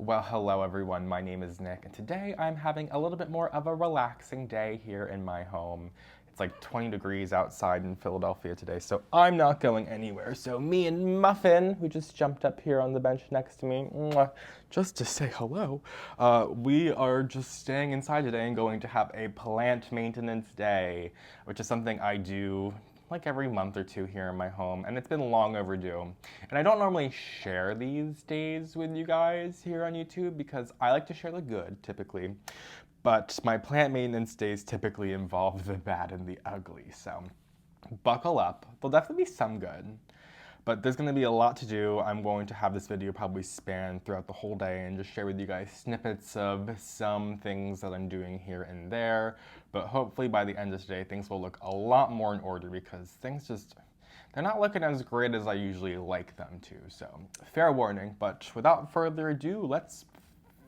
Well, hello everyone, my name is Nick, and today I'm having a little bit more of a relaxing day here in my home. It's like 20 degrees outside in Philadelphia today, so I'm not going anywhere. So me and Muffin, who just jumped up here on the bench next to me, just to say hello, we are just staying inside today and going to have a plant maintenance day, which is something I do like every month or two here in my home, and it's been long overdue. And I don't normally share these days with you guys here on YouTube because I like to share the good, typically. But my plant maintenance days typically involve the bad and the ugly, so buckle up. There'll definitely be some good. But there's going to be a lot to do. I'm going to have this video probably span throughout the whole day and just share with you guys snippets of some things that I'm doing here and there. But hopefully by the end of today, things will look a lot more in order because things they're not looking as great as I usually like them to. So fair warning, but without further ado, let's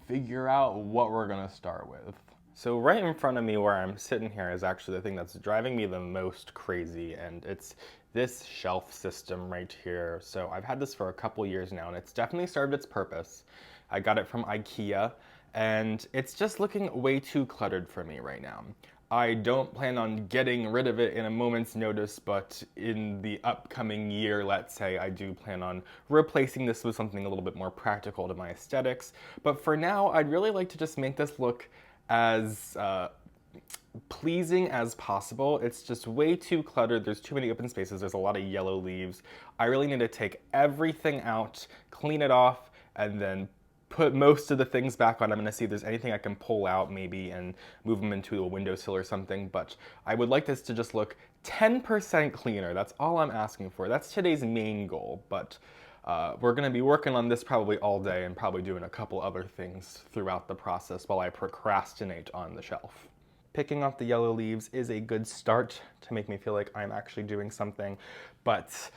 figure out what we're going to start with. So right in front of me where I'm sitting here is actually the thing that's driving me the most crazy, and it's this shelf system right here. So I've had this for a couple years now, and it's definitely served its purpose. I got it from IKEA, and it's just looking way too cluttered for me right now. I don't plan on getting rid of it in a moment's notice, but in the upcoming year, let's say, I do plan on replacing this with something a little bit more practical to my aesthetics. But for now, I'd really like to just make this look as pleasing as possible. It's just way too cluttered. There's too many open spaces. There's a lot of yellow leaves. I really need to take everything out, clean it off, and then put most of the things back on. I'm gonna see if there's anything I can pull out maybe and move them into a windowsill or something, but I would like this to just look 10% cleaner. That's all I'm asking for. That's today's main goal, but we're gonna be working on this probably all day and probably doing a couple other things throughout the process while I procrastinate on the shelf. Picking off the yellow leaves is a good start to make me feel like I'm actually doing something, but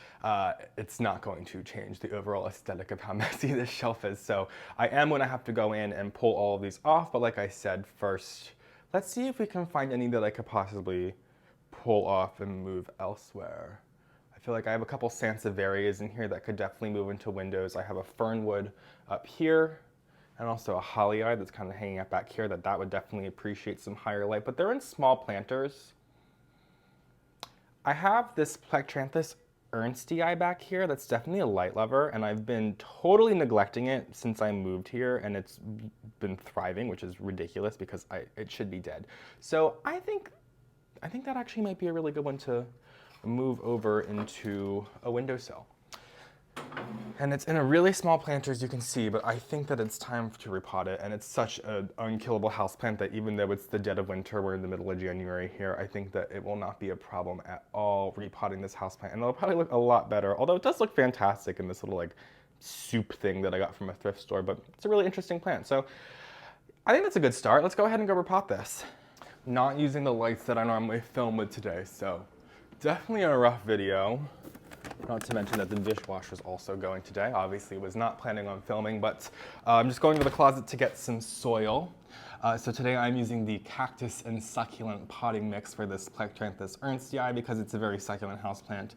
it's not going to change the overall aesthetic of how messy this shelf is. So I am gonna have to go in and pull all of these off, but like I said, first, let's see if we can find any that I could possibly pull off and move elsewhere. I feel like I have a couple sansevierias in here that could definitely move into windows. I have a fernwood up here, and also a holly-eye that's kind of hanging up back here that would definitely appreciate some higher light, but they're in small planters. I have this plectranthus ernstii back here that's definitely a light lover, and I've been totally neglecting it since I moved here, and it's been thriving, which is ridiculous because it should be dead. So I think that actually might be a really good one to move over into a windowsill. And it's in a really small planter, as you can see, but I think that it's time to repot it, and it's such an unkillable houseplant that even though it's the dead of winter, we're in the middle of January here, I think that it will not be a problem at all repotting this houseplant, and it'll probably look a lot better, although it does look fantastic in this little like soup thing that I got from a thrift store, but it's a really interesting plant. So I think that's a good start. Let's go ahead and go repot this. Not using the lights that I normally film with today, so definitely a rough video. Not to mention that the dishwasher is also going today. Obviously was not planning on filming, but I'm just going to the closet to get some soil. So today I'm using the cactus and succulent potting mix for this plectranthus ernstii because it's a very succulent houseplant.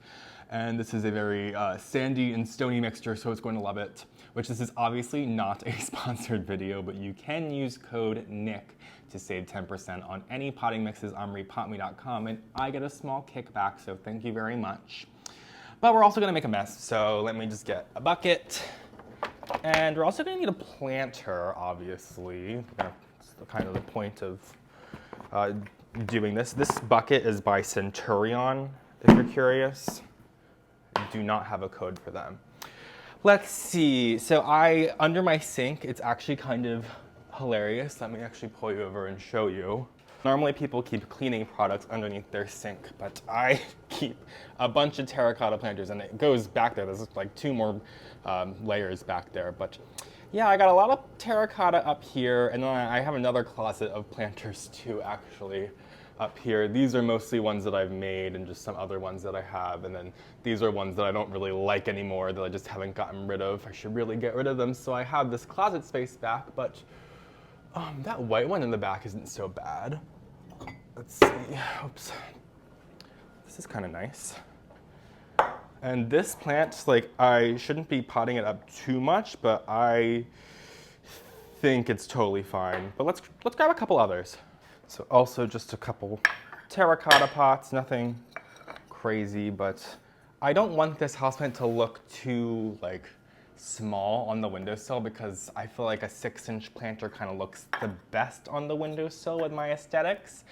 And this is a very sandy and stony mixture, so it's going to love it. Which this is obviously not a sponsored video, but you can use code NICK to save 10% on any potting mixes on repotme.com, and I get a small kickback, so thank you very much. But we're also gonna make a mess, so let me just get a bucket. And we're also gonna need a planter, obviously. That's kind of the point of doing this. This bucket is by Centurion, if you're curious. I do not have a code for them. Let's see, so under my sink, it's actually kind of hilarious. Let me actually pull you over and show you. Normally people keep cleaning products underneath their sink, but I keep a bunch of terracotta planters, and it goes back there. There's like 2 more layers back there. But yeah, I got a lot of terracotta up here, and then I have another closet of planters too, actually, up here. These are mostly ones that I've made and just some other ones that I have. And then these are ones that I don't really like anymore that I just haven't gotten rid of. I should really get rid of them. So I have this closet space back, but that white one in the back isn't so bad. Let's see, oops. This is kind of nice. And this plant, like, I shouldn't be potting it up too much, but I think it's totally fine, but let's grab a couple others. So also just a couple terracotta pots, nothing crazy, but I don't want this houseplant to look too like small on the windowsill because I feel like a 6-inch planter kind of looks the best on the windowsill with my aesthetics,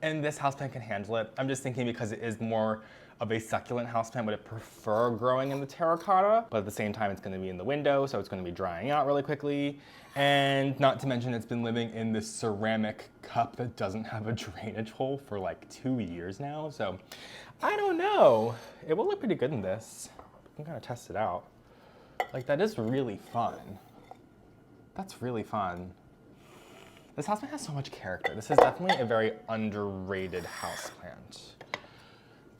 and this houseplant can handle it. I'm just thinking because it is more of a succulent houseplant, would it prefer growing in the terracotta, but at the same time it's going to be in the window, so it's going to be drying out really quickly, and not to mention it's been living in this ceramic cup that doesn't have a drainage hole for like 2 years now, so I don't know. It will look pretty good in this. We can kind of test it out. Like, that is really fun. That's really fun. This houseplant has so much character. This is definitely a very underrated houseplant.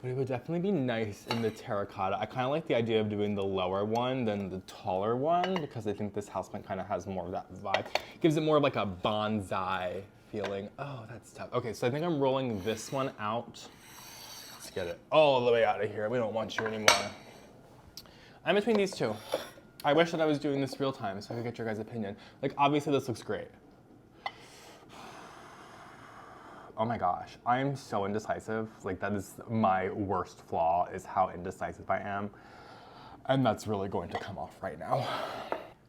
But it would definitely be nice in the terracotta. I kind of like the idea of doing the lower one than the taller one because I think this houseplant kind of has more of that vibe. It gives it more of like a bonsai feeling. Oh, that's tough. Okay, so I think I'm rolling this one out. Let's get it all the way out of here. We don't want you anymore. I'm between these two. I wish that I was doing this real time so I could get your guys' opinion. Like, obviously this looks great. Oh my gosh, I am so indecisive. Like, that is my worst flaw, is how indecisive I am. And that's really going to come off right now.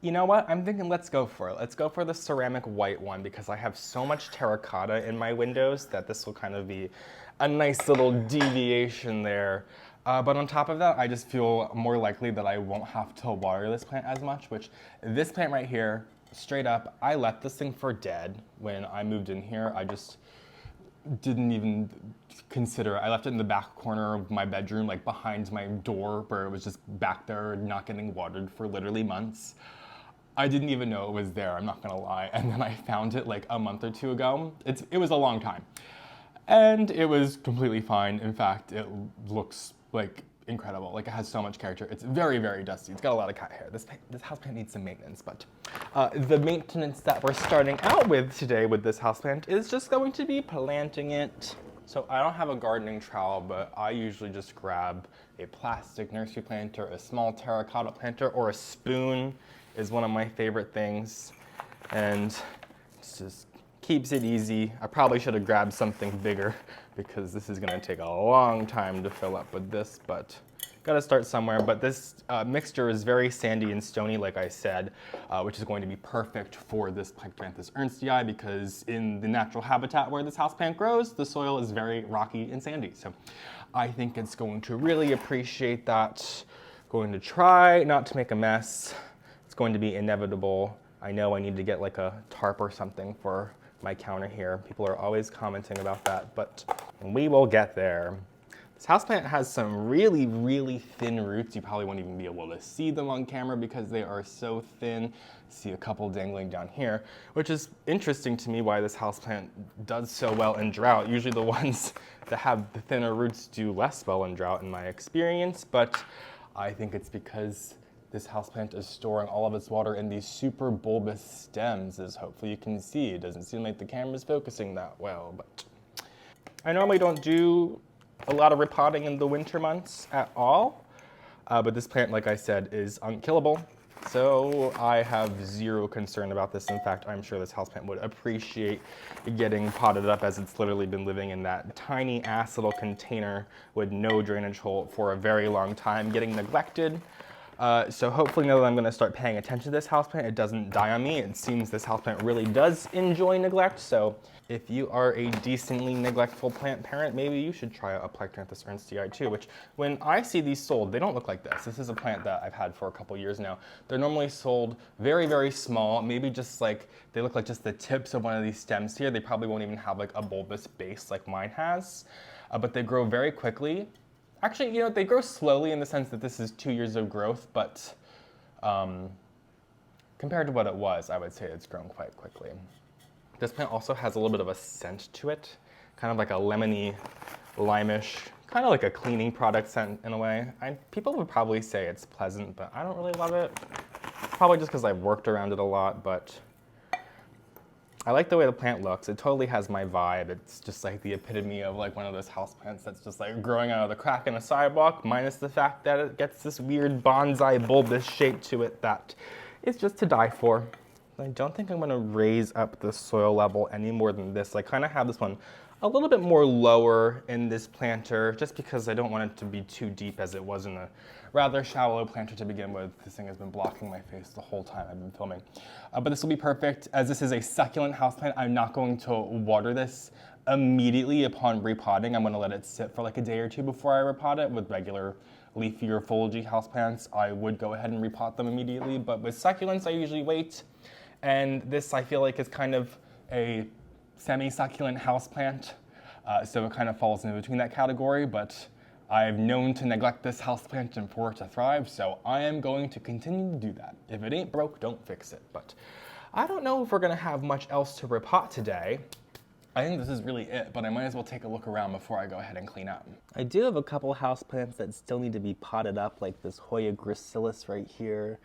You know what? I'm thinking let's go for it. Let's go for the ceramic white one because I have so much terracotta in my windows that this will kind of be a nice little deviation there. But on top of that, I just feel more likely that I won't have to water this plant as much, which this plant right here, straight up, I left this thing for dead when I moved in here. I just didn't even consider it. I left it in the back corner of my bedroom, like behind my door, where it was just back there not getting watered for literally months. I didn't even know it was there, I'm not gonna lie. And then I found it like a month or two ago. It was a long time. And it was completely fine. In fact, it looks like incredible. Like, it has so much character. It's very, very dusty. It's got a lot of cat hair. This houseplant needs some maintenance, but the maintenance that we're starting out with today with this houseplant is just going to be planting it. So I don't have a gardening trowel, but I usually just grab a plastic nursery planter, a small terracotta planter, or a spoon is one of my favorite things. And it's just keeps it easy. I probably should have grabbed something bigger because this is gonna take a long time to fill up with this, but gotta start somewhere. But this mixture is very sandy and stony, like I said, which is going to be perfect for this Plectranthus ernstii because in the natural habitat where this houseplant grows, the soil is very rocky and sandy. So I think it's going to really appreciate that. Going to try not to make a mess. It's going to be inevitable. I know I need to get like a tarp or something for my counter here. People are always commenting about that, but we will get there. This houseplant has some really, really thin roots. You probably won't even be able to see them on camera because they are so thin. See a couple dangling down here, which is interesting to me why this houseplant does so well in drought. Usually the ones that have the thinner roots do less well in drought in my experience, but I think it's because this houseplant is storing all of its water in these super bulbous stems, as hopefully you can see. It doesn't seem like the camera's focusing that well, but I normally don't do a lot of repotting in the winter months at all, but this plant, like I said, is unkillable, so I have zero concern about this. In fact, I'm sure this houseplant would appreciate getting potted up, as it's literally been living in that tiny ass little container with no drainage hole for a very long time, getting neglected. So hopefully now that I'm going to start paying attention to this houseplant, it doesn't die on me. It seems this houseplant really does enjoy neglect, so if you are a decently neglectful plant parent, maybe you should try a Plectranthus ernstii too, which when I see these sold, they don't look like this. This is a plant that I've had for a couple years now. They're normally sold very, very small, maybe just like, they look like just the tips of one of these stems here. They probably won't even have like a bulbous base like mine has, but they grow very quickly. Actually, you know, they grow slowly in the sense that this is 2 years of growth, but compared to what it was, I would say it's grown quite quickly. This plant also has a little bit of a scent to it, kind of like a lemony, limish, kind of like a cleaning product scent in a way. People would probably say it's pleasant, but I don't really love it. Probably just because I've worked around it a lot, but I like the way the plant looks. It totally has my vibe. It's just like the epitome of like one of those houseplants that's just like growing out of the crack in a sidewalk, minus the fact that it gets this weird bonsai bulbous shape to it that is just to die for. I don't think I'm gonna raise up the soil level any more than this. I kind of have this one a little bit more lower in this planter just because I don't want it to be too deep as it was in the rather shallow planter to begin with. This thing has been blocking my face the whole time I've been filming. But this will be perfect. As this is a succulent houseplant, I'm not going to water this immediately upon repotting. I'm gonna let it sit for like a day or two before I repot it. With regular leafy or foliagey houseplants, I would go ahead and repot them immediately, but with succulents, I usually wait. And this, I feel like, is kind of a semi-succulent houseplant, so it kind of falls in between that category, but I've known to neglect this houseplant and for it to thrive, so I am going to continue to do that. If it ain't broke, don't fix it. But I don't know if we're gonna have much else to repot today. I think this is really it, but I might as well take a look around before I go ahead and clean up. I do have a couple houseplants that still need to be potted up, like this Hoya gracilis right here,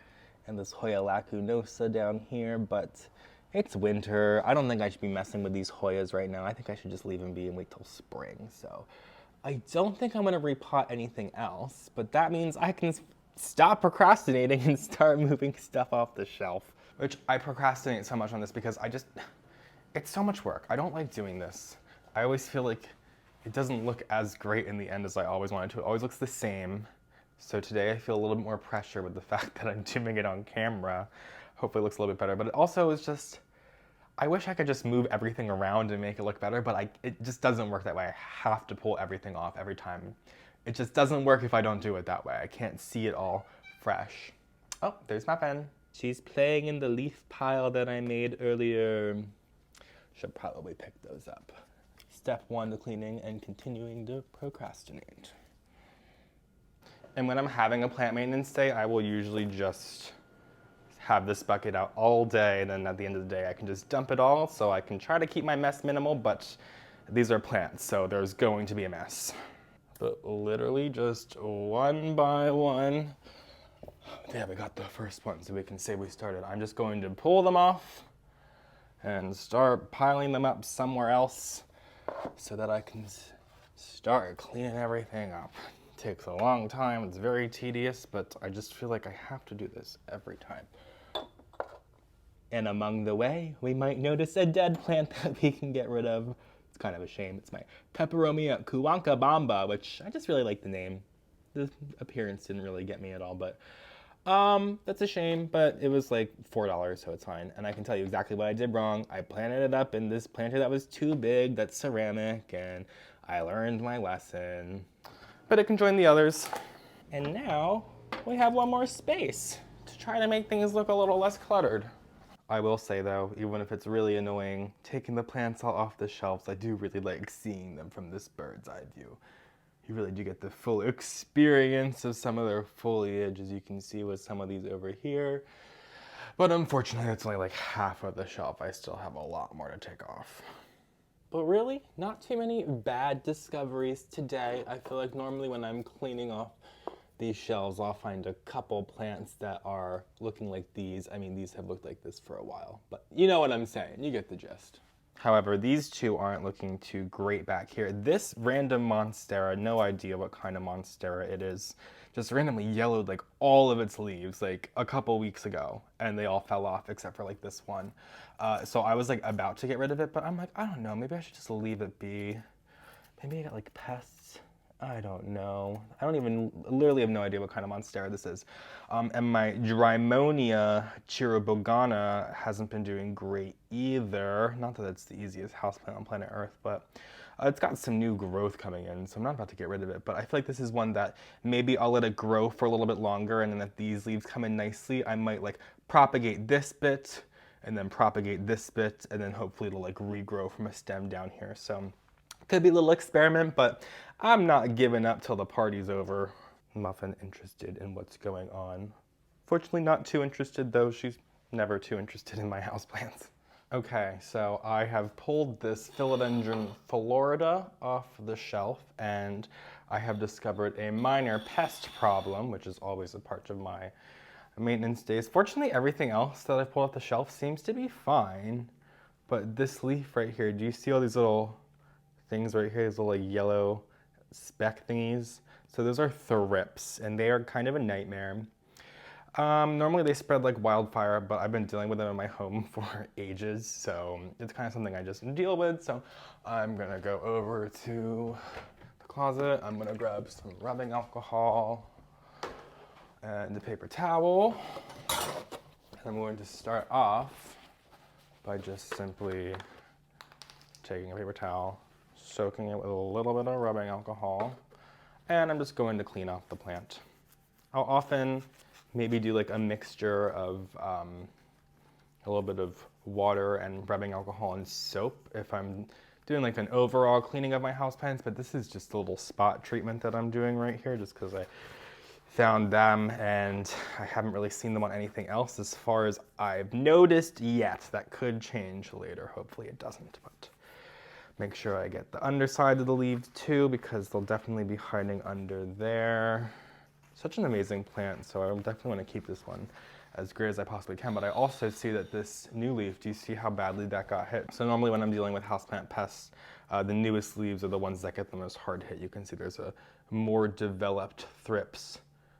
and this Hoya lacunosa down here, but it's winter. I don't think I should be messing with these Hoyas right now. I think I should just leave them be and wait till spring. So I don't think I'm gonna repot anything else, but that means I can stop procrastinating and start moving stuff off the shelf. Which I procrastinate so much on this because it's so much work. I don't like doing this. I always feel like it doesn't look as great in the end as I always wanted to. It always looks the same. So today I feel a little bit more pressure with the fact that I'm doing it on camera. Hopefully it looks a little bit better, but it also is just, I wish I could just move everything around and make it look better, but it just doesn't work that way. I have to pull everything off every time. It just doesn't work if I don't do it that way. I can't see it all fresh. Oh, there's my pen. She's playing in the leaf pile that I made earlier. Should probably pick those up. Step 1 to cleaning and continuing to procrastinate. And when I'm having a plant maintenance day, I will usually just have this bucket out all day, and then at the end of the day, I can just dump it all, so I can try to keep my mess minimal, but these are plants, so there's going to be a mess. But literally just one by one. There, we got the first one, so we can say we started. I'm just going to pull them off and start piling them up somewhere else so that I can start cleaning everything up. Takes a long time, it's very tedious, but I just feel like I have to do this every time. And among the way, we might notice a dead plant that we can get rid of. It's kind of a shame. It's my Peperomia Kuwankabamba, which I just really like the name. The appearance didn't really get me at all, but that's a shame, but it was like $4, so it's fine. And I can tell you exactly what I did wrong. I planted it up in this planter that was too big, that's ceramic, and I learned my lesson. But it can join the others. And now we have one more space to try to make things look a little less cluttered. I will say though, even if it's really annoying, taking the plants all off the shelves, I do really like seeing them from this bird's eye view. You really do get the full experience of some of their foliage, as you can see with some of these over here. But unfortunately, it's only like half of the shelf. I still have a lot more to take off. But really, not too many bad discoveries today. I feel like normally when I'm cleaning off these shelves, I'll find a couple plants that are looking like these. I mean, these have looked like this for a while, but you know what I'm saying. You get the gist. However, these two aren't looking too great back here. This random Monstera, no idea what kind of Monstera it is, just randomly yellowed like all of its leaves like a couple weeks ago, and they all fell off except for like this one. So I was like about to get rid of it, but I'm like, I don't know, maybe I should just leave it be. Maybe I got like pests. I don't know. Literally have no idea what kind of Monstera this is. And my Drymonia chirobogana hasn't been doing great either. Not that it's the easiest houseplant on planet Earth, but it's got some new growth coming in, so I'm not about to get rid of it. But I feel like this is one that maybe I'll let it grow for a little bit longer, and then if these leaves come in nicely, I might like propagate this bit, and then propagate this bit, and then hopefully it'll like regrow from a stem down here. So could be a little experiment, but I'm not giving up till the party's over. Muffin interested in what's going on. Fortunately not too interested though. She's never too interested in my houseplants. Okay, so I have pulled this Philodendron Florida off the shelf, and I have discovered a minor pest problem, which is always a part of my maintenance days. Fortunately, everything else that I've pulled off the shelf seems to be fine, but this leaf right here, do you see all these little things right here, these little like, yellow speck thingies? So those are thrips, and they are kind of a nightmare. Normally they spread like wildfire, but I've been dealing with them in my home for ages, so it's kind of something I just deal with. So I'm gonna go over to the closet. I'm gonna grab some rubbing alcohol and the paper towel. And I'm going to start off by just simply taking a paper towel, soaking it with a little bit of rubbing alcohol, and I'm just going to clean off the plant. I'll often maybe do like a mixture of a little bit of water and rubbing alcohol and soap if I'm doing like an overall cleaning of my houseplants, but this is just a little spot treatment that I'm doing right here just because I found them and I haven't really seen them on anything else as far as I've noticed yet. That could change later, hopefully it doesn't, but make sure I get the underside of the leaves too because they'll definitely be hiding under there. Such an amazing plant, so I definitely want to keep this one as great as I possibly can, but I also see that this new leaf, do you see how badly that got hit? So normally when I'm dealing with houseplant pests, the newest leaves are the ones that get the most hard hit. You can see there's a more developed thrips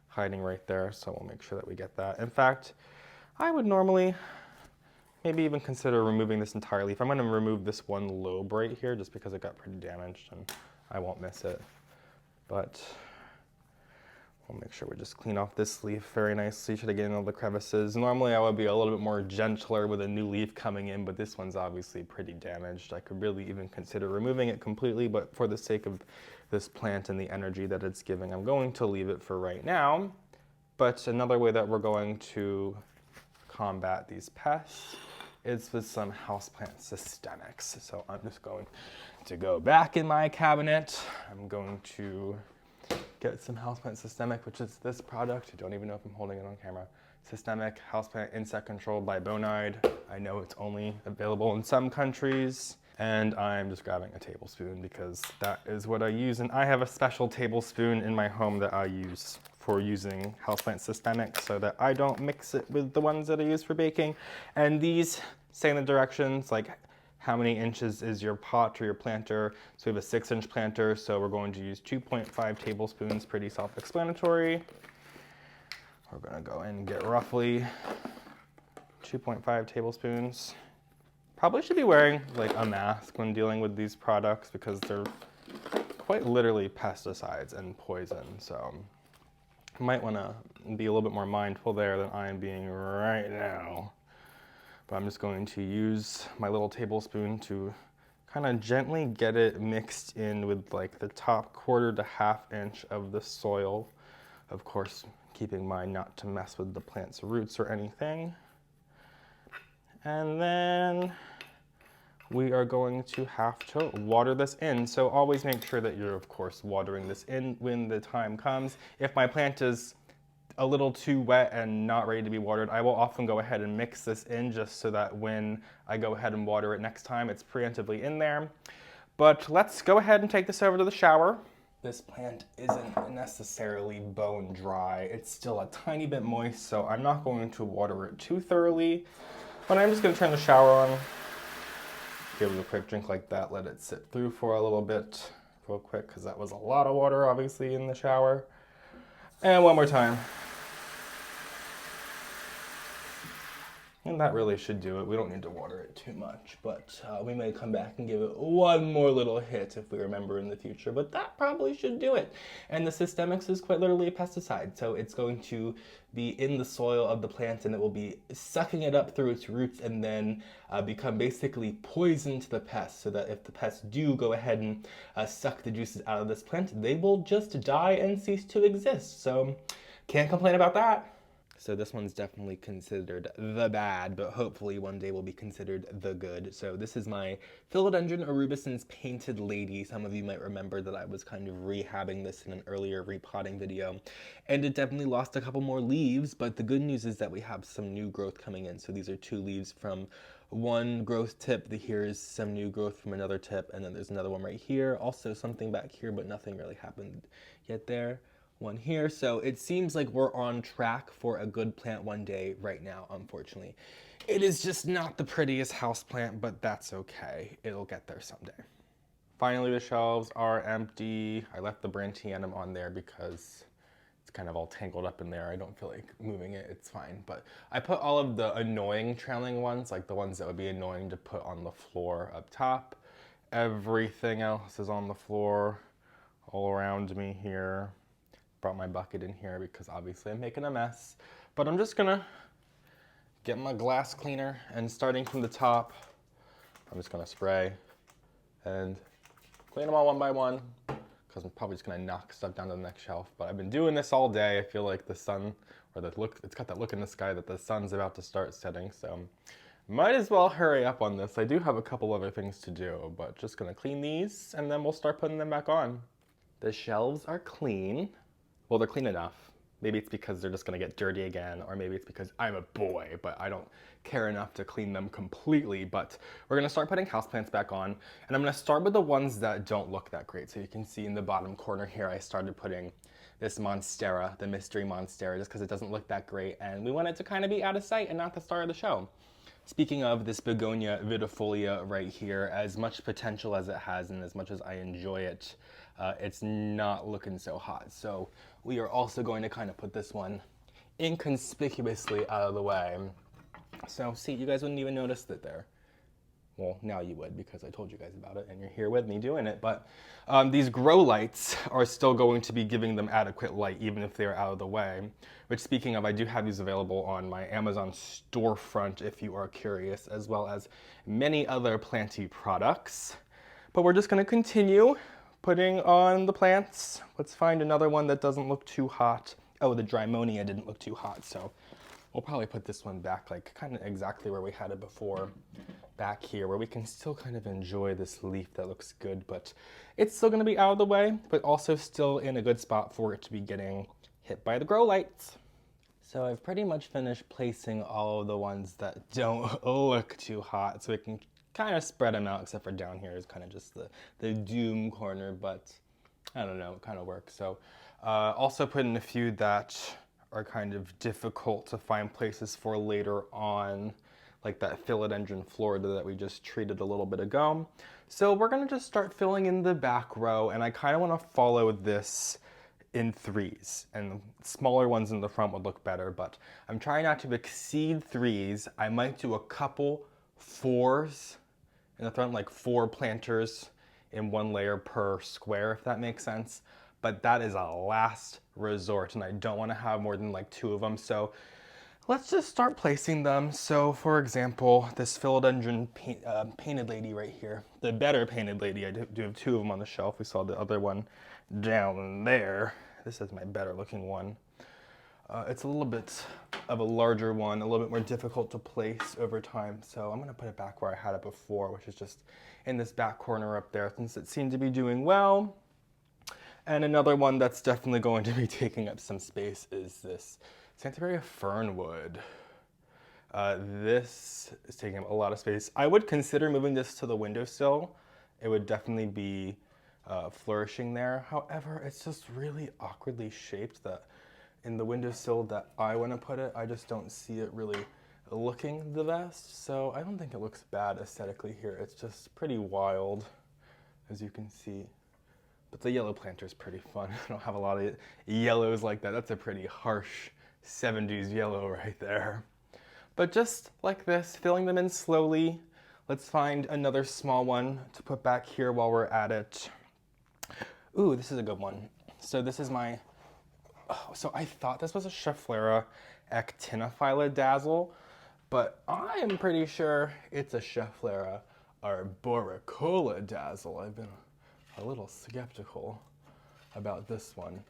hiding right there, so we'll make sure that we get that. In fact, I would normally maybe even consider removing this entire leaf. I'm going to remove this one lobe right here just because it got pretty damaged and I won't miss it, but we'll make sure we just clean off this leaf very nicely, try to get in all the crevices. Normally I would be a little bit more gentler with a new leaf coming in, but this one's obviously pretty damaged. I could really even consider removing it completely, but for the sake of this plant and the energy that it's giving, I'm going to leave it for right now. But another way that we're going to combat these pests is with some houseplant systemics. So I'm just going to go back in my cabinet. I'm going to get some houseplant systemic, which is this product. I don't even know if I'm holding it on camera. Systemic houseplant insect control by Bonide. I know it's only available in some countries. And I'm just grabbing a tablespoon because that is what I use. And I have a special tablespoon in my home that I use for using houseplant systemic so that I don't mix it with the ones that I use for baking. And these say in the directions, like how many inches is your pot or your planter. So we have a 6-inch planter, so we're going to use 2.5 tablespoons, pretty self-explanatory. We're gonna go in and get roughly 2.5 tablespoons. Probably should be wearing like a mask when dealing with these products because they're quite literally pesticides and poison. So you might wanna be a little bit more mindful there than I am being right now. But I'm just going to use my little tablespoon to kind of gently get it mixed in with like the top 1/4 to 1/2 inch of the soil. Of course, keeping in mind not to mess with the plant's roots or anything. And then we are going to have to water this in. So always make sure that you're, of course, watering this in when the time comes. If my plant is a little too wet and not ready to be watered, I will often go ahead and mix this in just so that when I go ahead and water it next time, it's preemptively in there. But let's go ahead and take this over to the shower. This plant isn't necessarily bone dry. It's still a tiny bit moist, so I'm not going to water it too thoroughly. But I'm just gonna turn the shower on, give it a quick drink like that, let it sit through for a little bit real quick, because that was a lot of water, obviously, in the shower. And one more time. And that really should do it. We don't need to water it too much, but we may come back and give it one more little hit if we remember in the future, but that probably should do it. And the systemics is quite literally a pesticide, so it's going to be in the soil of the plant and it will be sucking it up through its roots and then become basically poison to the pests, so that if the pests do go ahead and suck the juices out of this plant, they will just die and cease to exist. So can't complain about that. So this one's definitely considered the bad, but hopefully one day will be considered the good. So this is my Philodendron arubescens painted lady. Some of you might remember that I was kind of rehabbing this in an earlier repotting video. And it definitely lost a couple more leaves, but the good news is that we have some new growth coming in. So these are 2 leaves from one growth tip. Here's some new growth from another tip, and then there's another one right here. Also something back here, but nothing really happened yet there. One here, so it seems like we're on track for a good plant one day right now, unfortunately. It is just not the prettiest house plant, but that's okay. It'll get there someday. Finally, the shelves are empty. I left the Brantianum on there because it's kind of all tangled up in there. I don't feel like moving it, it's fine. But I put all of the annoying trailing ones, like the ones that would be annoying to put on the floor up top. Everything else is on the floor all around me here. Brought my bucket in here because obviously I'm making a mess. But I'm just gonna get my glass cleaner, and starting from the top, I'm just gonna spray and clean them all one by one, because I'm probably just gonna knock stuff down to the next shelf. But I've been doing this all day. I feel like the sun, or the look, it's got that look in the sky that the sun's about to start setting, so might as well hurry up on this. I do have a couple other things to do, but just gonna clean these and then we'll start putting them back on. The shelves are clean. Well, they're clean enough. Maybe it's because they're just gonna get dirty again, or maybe it's because I'm a boy, but I don't care enough to clean them completely. But we're gonna start putting houseplants back on, and I'm gonna start with the ones that don't look that great. So you can see in the bottom corner here, I started putting this Monstera, the mystery Monstera, just because it doesn't look that great, and we want it to kind of be out of sight and not the star of the show. Speaking of this begonia vidifolia right here, as much potential as it has and as much as I enjoy it, it's not looking so hot. So we are also going to kind of put this one inconspicuously out of the way. So see, you guys wouldn't even notice that there. Well, now you would, because I told you guys about it and you're here with me doing it. But these grow lights are still going to be giving them adequate light, even if they're out of the way. Which, speaking of, I do have these available on my Amazon storefront if you are curious, as well as many other planty products. But we're just going to continue putting on the plants. Let's find another one that doesn't look too hot. Oh, the Drimonia didn't look too hot, so we'll probably put this one back like kind of exactly where we had it before, back here, where we can still kind of enjoy this leaf that looks good, but it's still going to be out of the way, but also still in a good spot for it to be getting hit by the grow lights. So I've pretty much finished placing all of the ones that don't look too hot, so we can kind of spread them out, except for down here is kind of just the doom corner, but I don't know, it kind of works. So also put in a few that are kind of difficult to find places for later on, like that philodendron Florida that we just treated a little bit ago. So we're gonna just start filling in the back row, and I kind of want to follow this in threes, and smaller ones in the front would look better, but I'm trying not to exceed threes. I might do a couple fours in the front, like 4 planters in 1 layer per square, if that makes sense. But that is a last resort, and I don't want to have more than like 2 of them. So let's just start placing them. So for example, this philodendron painted lady right here, the better painted lady, I do have 2 of them on the shelf. We saw the other one down there. This is my better looking one. It's a little bit of a larger one, a little bit more difficult to place over time. So I'm gonna put it back where I had it before, which is just in this back corner up there, since it seemed to be doing well. And another one that's definitely going to be taking up some space is this Sanctuary Fernwood. This is taking up a lot of space. I would consider moving this to the windowsill. It would definitely be flourishing there. However, it's just really awkwardly shaped that in the windowsill that I want to put it, I just don't see it really looking the best. So I don't think it looks bad aesthetically here. It's just pretty wild, as you can see. But the yellow planter is pretty fun. I don't have a lot of yellows like that. That's a pretty harsh 70s yellow right there. But just like this, filling them in slowly. Let's find another small one to put back here while we're at it. Ooh, this is a good one. So this is my, so I thought this was a Schefflera actinophylla dazzle, but I'm pretty sure it's a Schefflera arboricola dazzle. I've been a little skeptical about this one,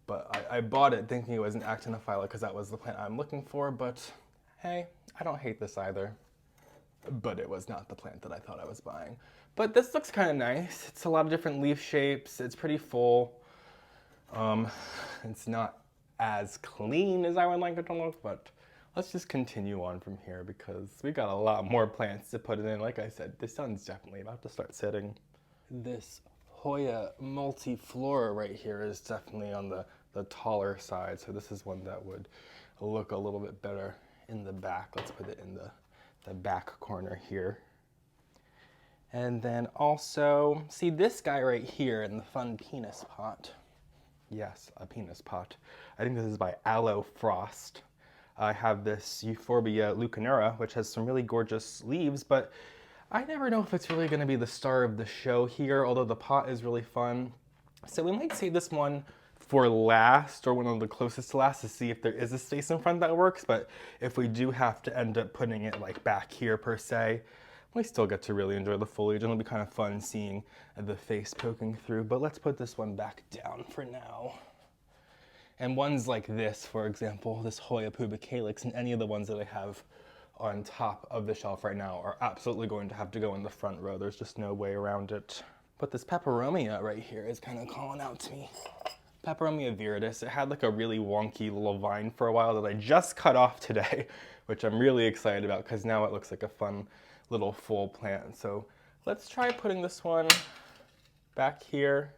but I bought it thinking it was an actinophylla because that was the plant I'm looking for, but hey, I don't hate this either. But it was not the plant that I thought I was buying. But this looks kind of nice. It's a lot of different leaf shapes. It's pretty full. It's not as clean as I would like it to look, but let's just continue on from here because we got a lot more plants to put it in. Like I said, the sun's definitely about to start setting. This Hoya multiflora right here is definitely on the taller side, so this is one that would look a little bit better in the back. Let's put it in the back corner here. And then also, see this guy right here in the fun penis pot. Yes, a penis pot. I think this is by Aloe Frost. I have this Euphorbia leucanera, which has some really gorgeous leaves, but I never know if it's really going to be the star of the show here, although the pot is really fun. So we might save this one for last, or one of the closest to last, to see if there is a space in front that works. But if we do have to end up putting it like back here per se, we still get to really enjoy the foliage, and it'll be kind of fun seeing the face poking through. But let's put this one back down for now. And ones like this, for example, this Hoya pubicalyx, and any of the ones that I have on top of the shelf right now are absolutely going to have to go in the front row. There's just no way around it. But this peperomia right here is kind of calling out to me. Peperomia viridis. It had like a really wonky little vine for a while that I just cut off today, which I'm really excited about because now it looks like a fun little full plant. So let's try putting this one back here,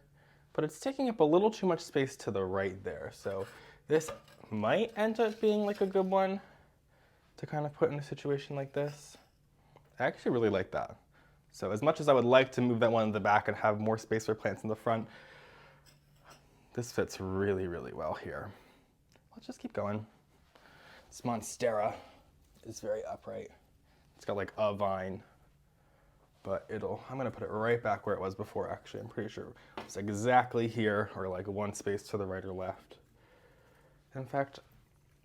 but it's taking up a little too much space to the right there. So this might end up being like a good one to kind of put in a situation like this. I actually really like that. So as much as I would like to move that one in the back and have more space for plants in the front, this fits really, really well here. Let's just keep going. This Monstera is very upright. It's got like a vine, but I'm gonna put it right back where it was before actually. I'm pretty sure it's exactly here, or like one space to the right or left. In fact,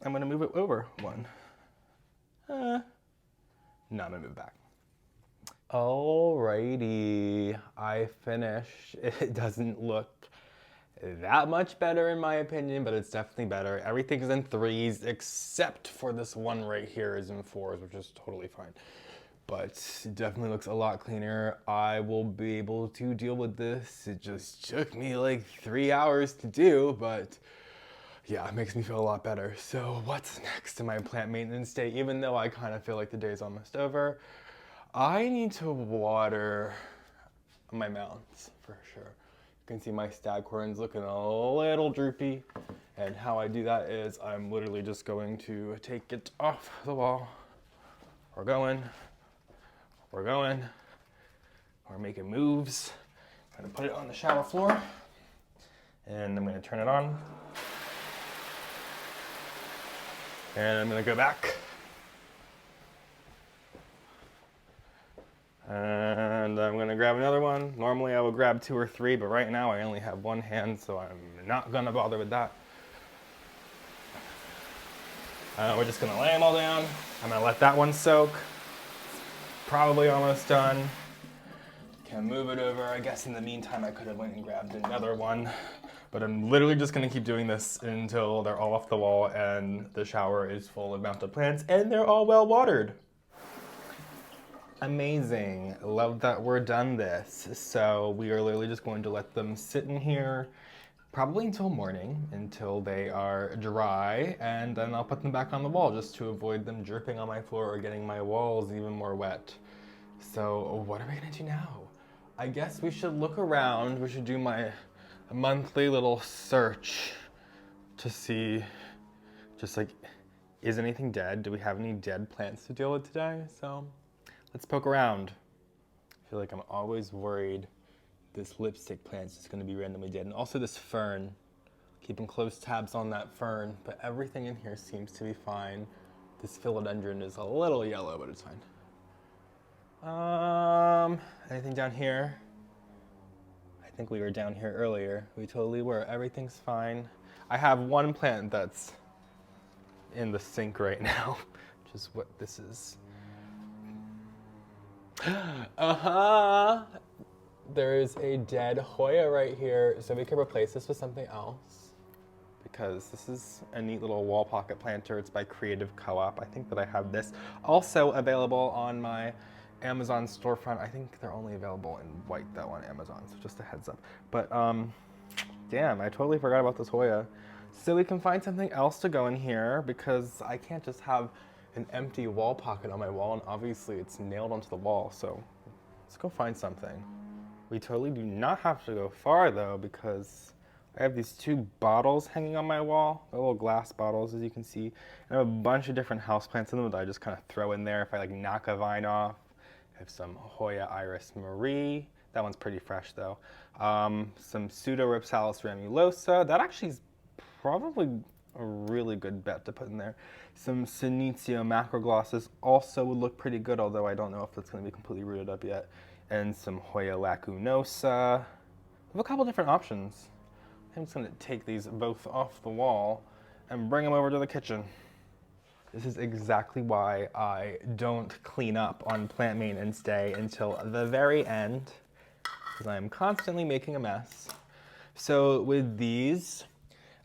I'm gonna move it over one. No, I'm gonna move back. Alrighty, I finished. It doesn't look that much better in my opinion, but it's definitely better. Everything's in 3s except for this one right here is in 4s, which is totally fine. But it definitely looks a lot cleaner. I will be able to deal with this. It just took me like 3 hours to do, but yeah, it makes me feel a lot better. So what's next in my plant maintenance day? Even though I kind of feel like the day's almost over, I need to water my mounds for sure. You can see my staghorns looking a little droopy, and how I do that is I'm literally just going to take it off the wall. We're making moves. I'm gonna put it on the shower floor, and I'm gonna turn it on, and I'm gonna go back, and I'm gonna grab another one. Normally I would grab 2 or 3, but right now I only have one hand, so I'm not gonna bother with that. We're just gonna lay them all down. I'm gonna let that one soak. Probably almost done. Can move it over. I guess in the meantime I could have went and grabbed another one, but I'm literally just gonna keep doing this until they're all off the wall and the shower is full of mounted plants and they're all well watered. Amazing. Love that we're done this. So we are literally just going to let them sit in here probably until morning, until they are dry, and then I'll put them back on the wall just to avoid them dripping on my floor or getting my walls even more wet. So what are we gonna do now? I guess we should look around. We should do my monthly little search to see, just like, is anything dead? Do we have any dead plants to deal with today? So let's poke around. I feel like I'm always worried this lipstick plant is just going to be randomly dead. And also this fern. Keeping close tabs on that fern, but everything in here seems to be fine. This philodendron is a little yellow, but it's fine. Anything down here? I think we were down here earlier. We totally were. Everything's fine. I have one plant that's in the sink right now, which is what this is. There is a dead Hoya right here, so we could replace this with something else, because this is a neat little wall pocket planter. It's by Creative Co-op. I think that I have this also available on my Amazon storefront. I think they're only available in white though on Amazon, so just a heads up. But damn, I totally forgot about this Hoya. So we can find something else to go in here, because I can't just have an empty wall pocket on my wall, and obviously it's nailed onto the wall, so let's go find something. We totally do not have to go far though, because I have these 2 bottles hanging on my wall, little glass bottles as you can see. And I have a bunch of different houseplants in them that I just kind of throw in there if I like knock a vine off. I have some Hoya Iris Marie That one's pretty fresh though. Some Pseudorhipsalis ramulosa. That actually is probably a really good bet to put in there. Some Senecio macroglossus also would look pretty good, although I don't know if it's going to be completely rooted up yet. And some Hoya lacunosa. We have a couple different options. I'm just going to take these both off the wall and bring them over to the kitchen. This is exactly why I don't clean up on plant maintenance day until the very end, because I am constantly making a mess. So with these,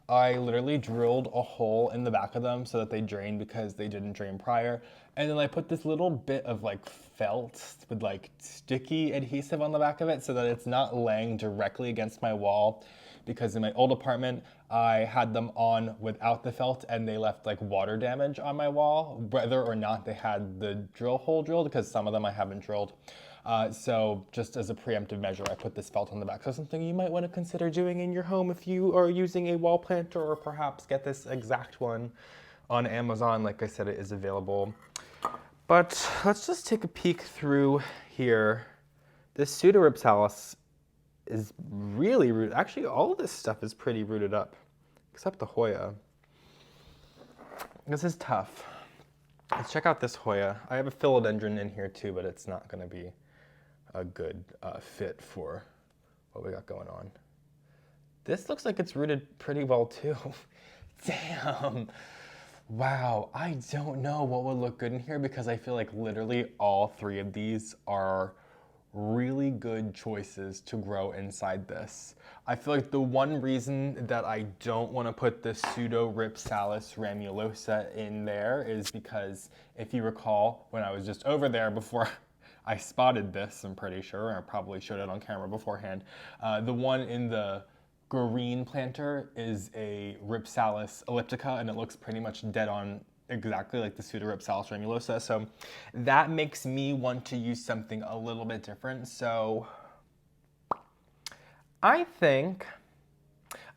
I literally drilled a hole in the back of them so that they drain because they didn't drain prior. And then I put this little bit of like felt with like sticky adhesive on the back of it so that it's not laying directly against my wall. Because in my old apartment, I had them on without the felt and they left like water damage on my wall, whether or not they had the drill hole drilled, because some of them I haven't drilled. So just as a preemptive measure, I put this felt on the back. So something you might want to consider doing in your home if you are using a wall planter, or perhaps get this exact one on Amazon. Like I said, it is available. But let's just take a peek through here. This Pseudorhipsalis is really rooted. Actually, all of this stuff is pretty rooted up, except the Hoya. This is tough. Let's check out this Hoya. I have a philodendron in here too, but it's not going to be a good fit for what we got going on. This looks like it's rooted pretty well too. Damn. Wow, I don't know what would look good in here because I feel like literally all three of these are really good choices to grow inside this. I feel like the one reason that I don't want to put the Pseudorhipsalis ramulosa in there is because if you recall, when I was just over there before I spotted this, I'm pretty sure, I probably showed it on camera beforehand, the one in the green planter is a Rhipsalis elliptica and it looks pretty much dead on exactly like the Pseudorhipsalis ramulosa. So that makes me want to use something a little bit different. So I think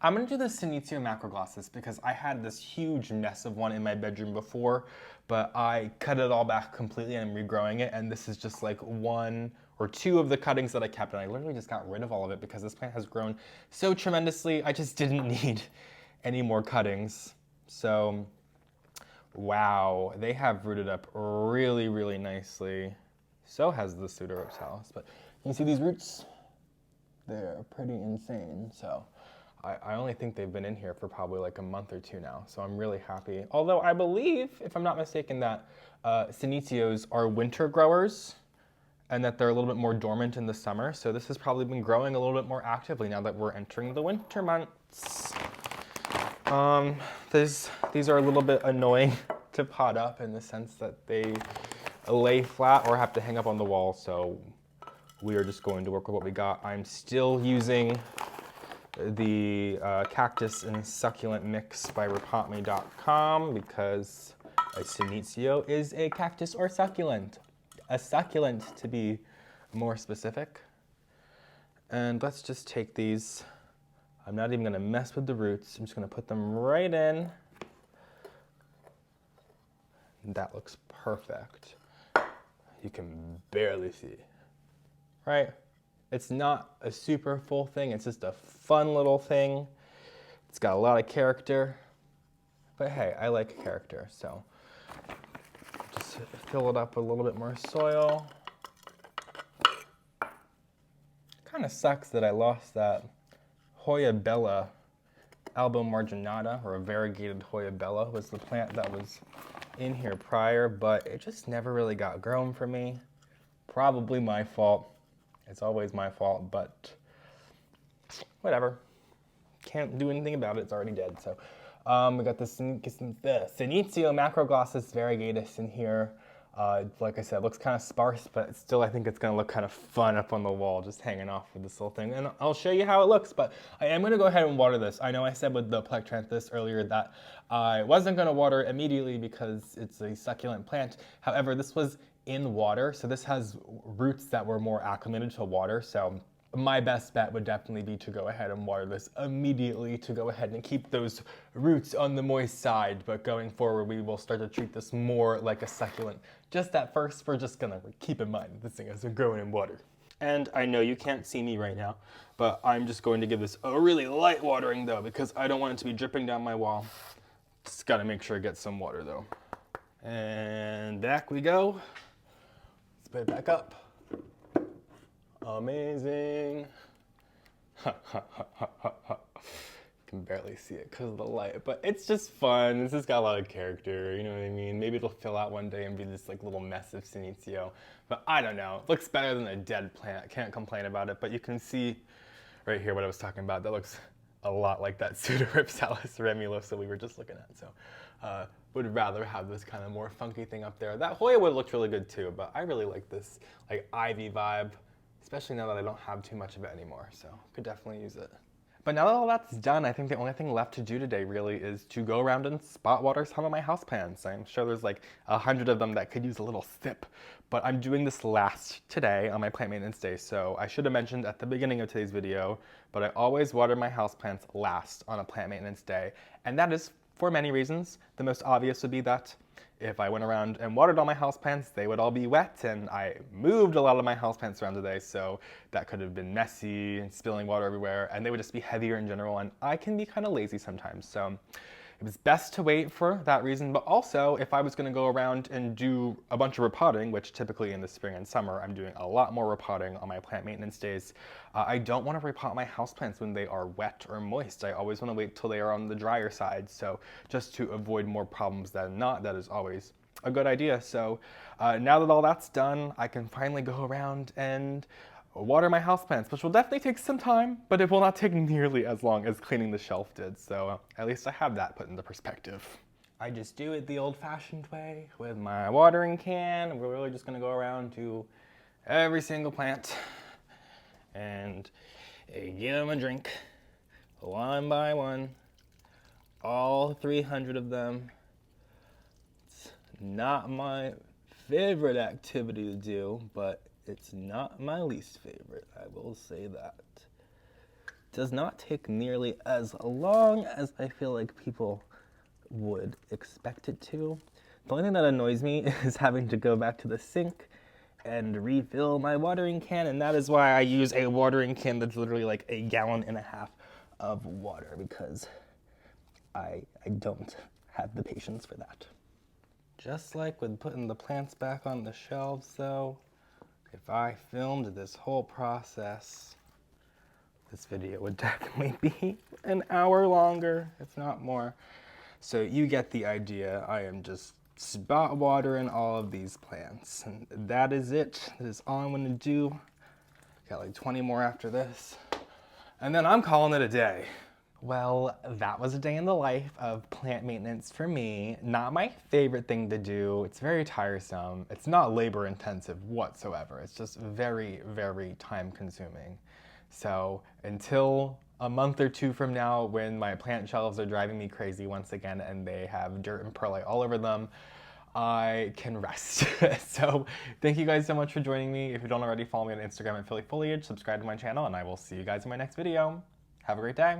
I'm gonna do the Senecio macroglossus because I had this huge mess of one in my bedroom before, but I cut it all back completely and I'm regrowing it. And this is just like one or two of the cuttings that I kept, and I literally just got rid of all of it because this plant has grown so tremendously. I just didn't need any more cuttings. So wow, they have rooted up really, really nicely. So has the Pseudorhipsalis, but you can see these roots? They're pretty insane. So I only think they've been in here for probably like a month or two now. So I'm really happy. Although I believe, if I'm not mistaken, that Senecios are winter growers and that they're a little bit more dormant in the summer. So this has probably been growing a little bit more actively now that we're entering the winter months. These are a little bit annoying to pot up in the sense that they lay flat or have to hang up on the wall. So we are just going to work with what we got. I'm still using the cactus and succulent mix by repotting.com because a Senecio is a cactus or succulent. A succulent, to be more specific. And let's just take these. I'm not even gonna mess with the roots. I'm just gonna put them right in. That looks perfect. You can barely see, right? It's not a super full thing. It's just a fun little thing. It's got a lot of character, but hey, I like character, so just fill it up with a little bit more soil. Kind of sucks that I lost that Hoya bella, albo marginata, or a variegated Hoya bella was the plant that was in here prior, but it just never really got grown for me. Probably my fault. It's always my fault, but whatever. Can't do anything about it. It's already dead. So we got the Senecio macroglossus variegatus in here. Like I said, it looks kind of sparse, but still I think it's going to look kind of fun up on the wall, just hanging off with this little thing. And I'll show you how it looks, but I am going to go ahead and water this. I know I said with the plectranthus earlier that I wasn't going to water immediately because it's a succulent plant. However, this was in water, so this has roots that were more acclimated to water. So my best bet would definitely be to go ahead and water this immediately to go ahead and keep those roots on the moist side. But going forward, we will start to treat this more like a succulent. Just at first, we're just gonna keep in mind this thing has been growing in water. And I know you can't see me right now, but I'm just going to give this a really light watering though, because I don't want it to be dripping down my wall. Just gotta make sure it gets some water though. And back we go. Let's put it back up. Amazing. Can barely see it because of the light, but it's just fun. This has got a lot of character, you know what I mean? Maybe it'll fill out one day and be this like little mess of Senecio, but I don't know. It looks better than a dead plant. Can't complain about it, but you can see right here what I was talking about. That looks a lot like that Pseudorhipsalis remulosa we were just looking at. So would rather have this kind of more funky thing up there. That Hoya would look really good too, but I really like this like ivy vibe, especially now that I don't have too much of it anymore. So could definitely use it. But now that all that's done, I think the only thing left to do today really is to go around and spot water some of my houseplants. I'm sure there's like 100 of them that could use a little sip, but I'm doing this last today on my plant maintenance day. So I should have mentioned at the beginning of today's video, but I always water my houseplants last on a plant maintenance day. And that is for many reasons. The most obvious would be that if I went around and watered all my houseplants, they would all be wet, and I moved a lot of my houseplants around today, so that could have been messy and spilling water everywhere, and they would just be heavier in general, and I can be kind of lazy sometimes, so it was best to wait for that reason. But also, if I was going to go around and do a bunch of repotting, which typically in the spring and summer I'm doing a lot more repotting on my plant maintenance days, I don't want to repot my houseplants when they are wet or moist. I always want to wait till they are on the drier side, so just to avoid more problems than not, that is always a good idea. So now that all that's done, I can finally go around and water my houseplants, which will definitely take some time, but it will not take nearly as long as cleaning the shelf did. So at least I have that put into perspective. I just do it the old-fashioned way with my watering can. We're really just gonna go around to every single plant and give them a drink one by one, all 300 of them. It's not my favorite activity to do, but it's not my least favorite, I will say that. It does not take nearly as long as I feel like people would expect it to. The only thing that annoys me is having to go back to the sink and refill my watering can, and that is why I use a watering can that's literally like 1.5 gallons of water, because I don't have the patience for that. Just like with putting the plants back on the shelves though, if I filmed this whole process, this video would definitely be an hour longer, if not more. So you get the idea. I am just spot watering all of these plants, and that is it. That is all I'm gonna do. Got like 20 more after this, and then I'm calling it a day. Well, that was a day in the life of plant maintenance for me. Not my favorite thing to do. It's very tiresome. It's not labor intensive whatsoever. It's just very, very time consuming. So until a month or two from now, when my plant shelves are driving me crazy once again and they have dirt and perlite all over them, I can rest. So thank you guys so much for joining me. If you don't already, follow me on Instagram at Philly Foliage, subscribe to my channel, and I will see you guys in my next video. Have a great day.